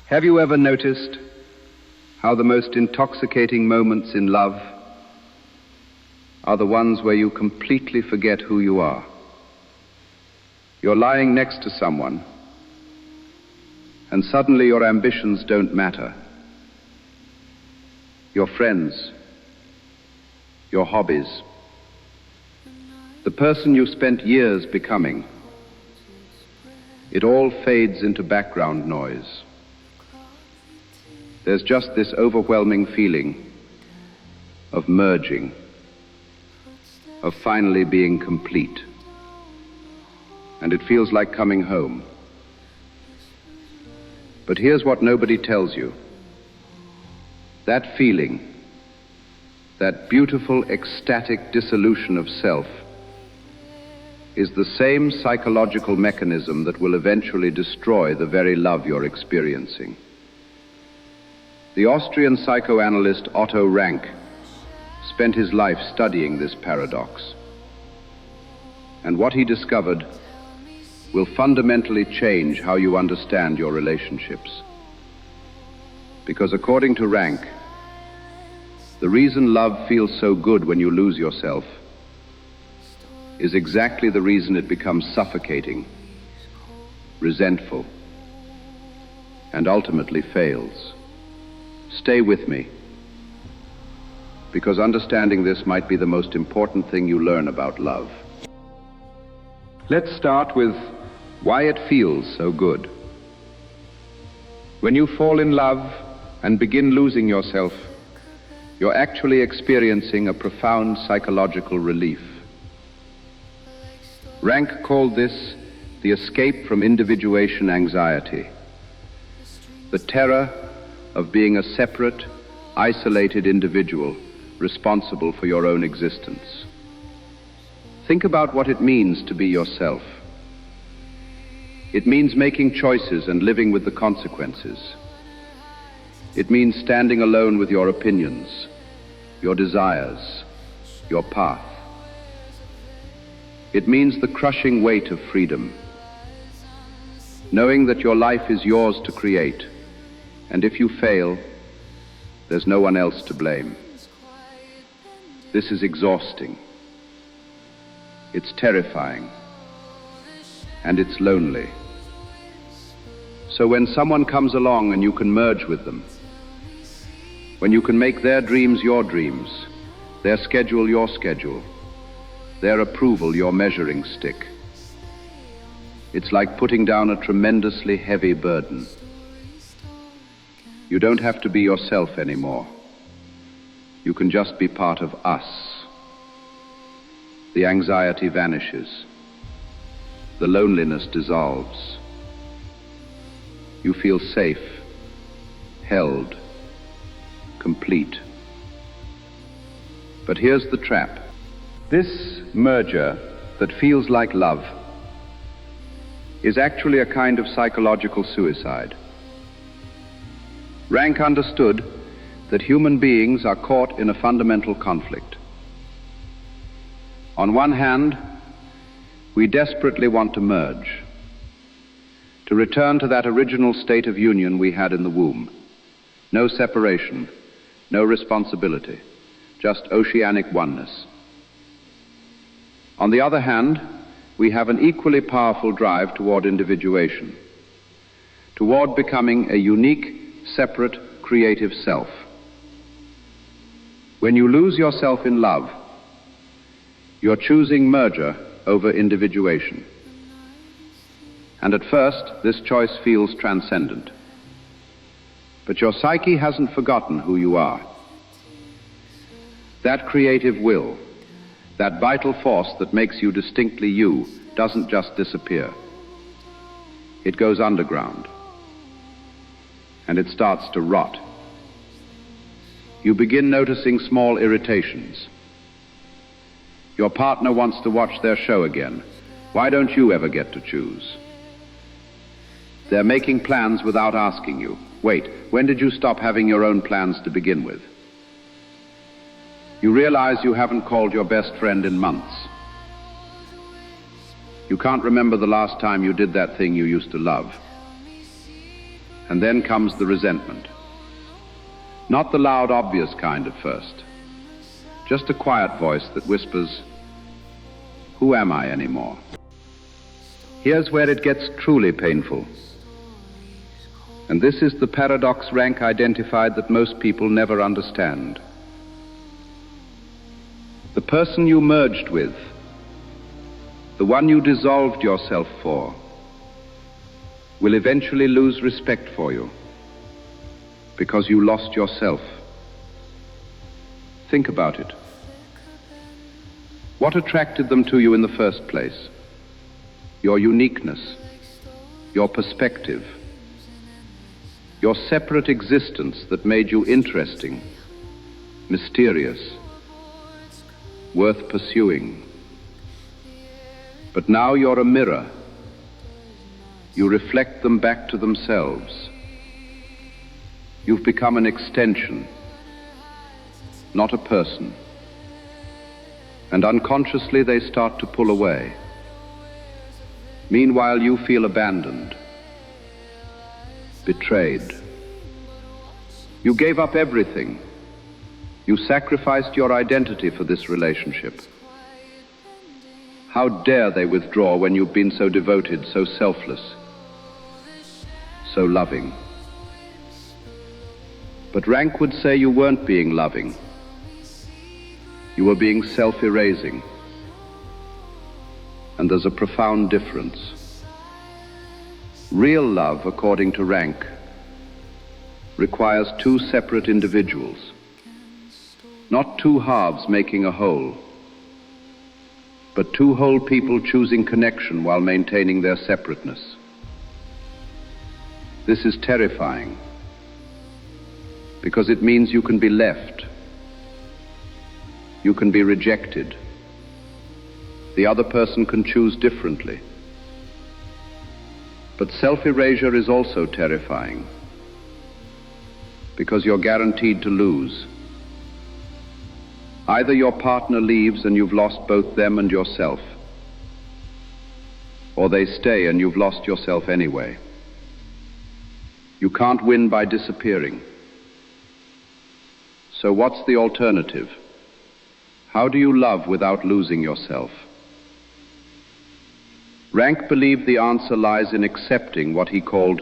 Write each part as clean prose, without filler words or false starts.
Have you ever noticed how the most intoxicating moments in love are the ones where you completely forget who you are? You're lying next to someone, and suddenly your ambitions don't matter. Your friends, your hobbies, the person you spent years becoming, it all fades into background noise. There's just this overwhelming feeling of merging, of finally being complete. And it feels like coming home. But here's what nobody tells you. That feeling, that beautiful ecstatic dissolution of self, is the same psychological mechanism that will eventually destroy the very love you're experiencing. The Austrian psychoanalyst Otto Rank spent his life studying this paradox. And what he discovered will fundamentally change how you understand your relationships. Because according to Rank, the reason love feels so good when you lose yourself is exactly the reason it becomes suffocating, resentful, and ultimately fails. Stay with me, because understanding this might be the most important thing you learn about love. Let's start with why it feels so good. When you fall in love and begin losing yourself, you're actually experiencing a profound psychological relief. Rank called this the escape from individuation anxiety, the terror of being a separate, isolated individual responsible for your own existence. Think about what it means to be yourself. It means making choices and living with the consequences. It means standing alone with your opinions, your desires, your path. It means the crushing weight of freedom, knowing that your life is yours to create, and if you fail, there's no one else to blame. This is exhausting. It's terrifying. And it's lonely. So when someone comes along and you can merge with them, when you can make their dreams your dreams, their schedule your schedule, their approval your measuring stick, it's like putting down a tremendously heavy burden. You don't have to be yourself anymore. You can just be part of us. The anxiety vanishes. The loneliness dissolves. You feel safe, held, complete. But here's the trap. This merger that feels like love is actually a kind of psychological suicide. Rank understood that human beings are caught in a fundamental conflict. On one hand, we desperately want to merge, to return to that original state of union we had in the womb. No separation, no responsibility, just oceanic oneness. On the other hand, we have an equally powerful drive toward individuation, toward becoming a unique, separate, creative self. When you lose yourself in love, you're choosing merger over individuation. And at first, this choice feels transcendent. But your psyche hasn't forgotten who you are. That creative will, that vital force that makes you distinctly you, doesn't just disappear. It goes underground. And it starts to rot. You begin noticing small irritations. Your partner wants to watch their show again. Why don't you ever get to choose? They're making plans without asking you. Wait, when did you stop having your own plans to begin with? You realize you haven't called your best friend in months. You can't remember the last time you did that thing you used to love. And then comes the resentment. Not the loud, obvious kind at first. Just a quiet voice that whispers, "Who am I anymore?" Here's where it gets truly painful. And this is the paradox Rank identified that most people never understand. The person you merged with, the one you dissolved yourself for, will eventually lose respect for you because you lost yourself. Think about it. What attracted them to you in the first place? Your uniqueness, your perspective, your separate existence that made you interesting, mysterious, worth pursuing. But now you're a mirror. You reflect them back to themselves. You've become an extension, not a person. And unconsciously they start to pull away. Meanwhile, you feel abandoned, betrayed. You gave up everything. You sacrificed your identity for this relationship. How dare they withdraw when you've been so devoted, so selfless, so loving? But Rank would say you weren't being loving. You were being self-erasing. And there's a profound difference. Real love, according to Rank, requires two separate individuals, not two halves making a whole, but two whole people choosing connection while maintaining their separateness. This is terrifying, because it means you can be left, you can be rejected. The other person can choose differently. But self-erasure is also terrifying, because you're guaranteed to lose. Either your partner leaves and you've lost both them and yourself, or they stay and you've lost yourself anyway. You can't win by disappearing. So what's the alternative? How do you love without losing yourself? Rank believed the answer lies in accepting what he called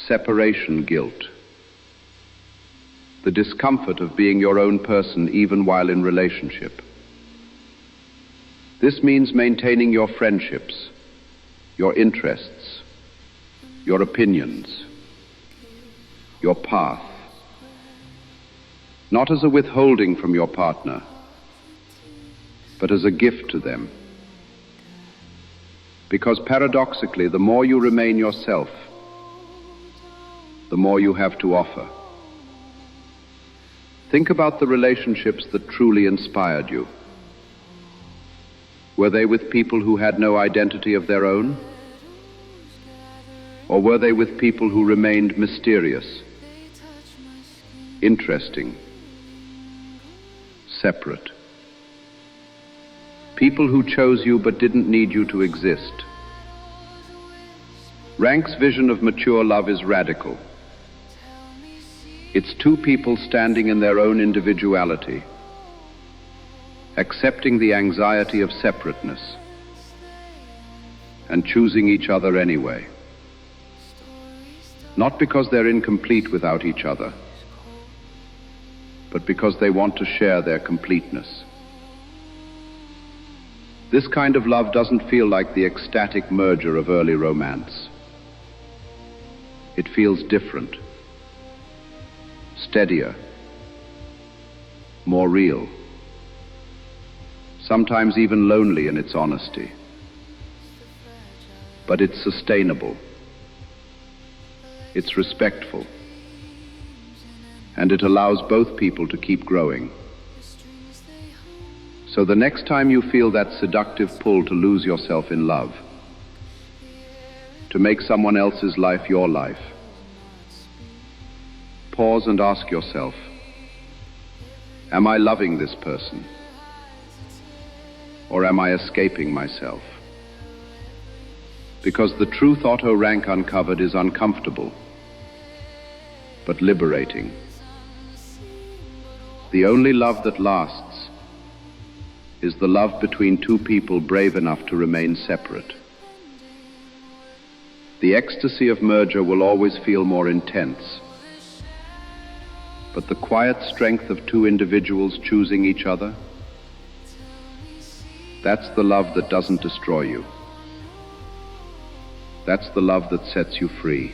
separation guilt. The discomfort of being your own person even while in relationship. This means maintaining your friendships, your interests, your opinions, your path, not as a withholding from your partner, but as a gift to them. Because paradoxically, the more you remain yourself, the more you have to offer. Think about the relationships that truly inspired you. Were they with people who had no identity of their own? Or were they with people who remained mysterious, interesting, separate? People who chose you but didn't need you to exist. Rank's vision of mature love is radical. It's two people standing in their own individuality, accepting the anxiety of separateness, and choosing each other anyway. Not because they're incomplete without each other, but because they want to share their completeness. This kind of love doesn't feel like the ecstatic merger of early romance. It feels different, steadier, more real, sometimes even lonely in its honesty. But it's sustainable, it's respectful, and it allows both people to keep growing. So the next time you feel that seductive pull to lose yourself in love, to make someone else's life your life, pause and ask yourself, am I loving this person? Or am I escaping myself? Because the truth Otto Rank uncovered is uncomfortable, but liberating. The only love that lasts is the love between two people brave enough to remain separate. The ecstasy of merger will always feel more intense, but the quiet strength of two individuals choosing each other, that's the love that doesn't destroy you. That's the love that sets you free.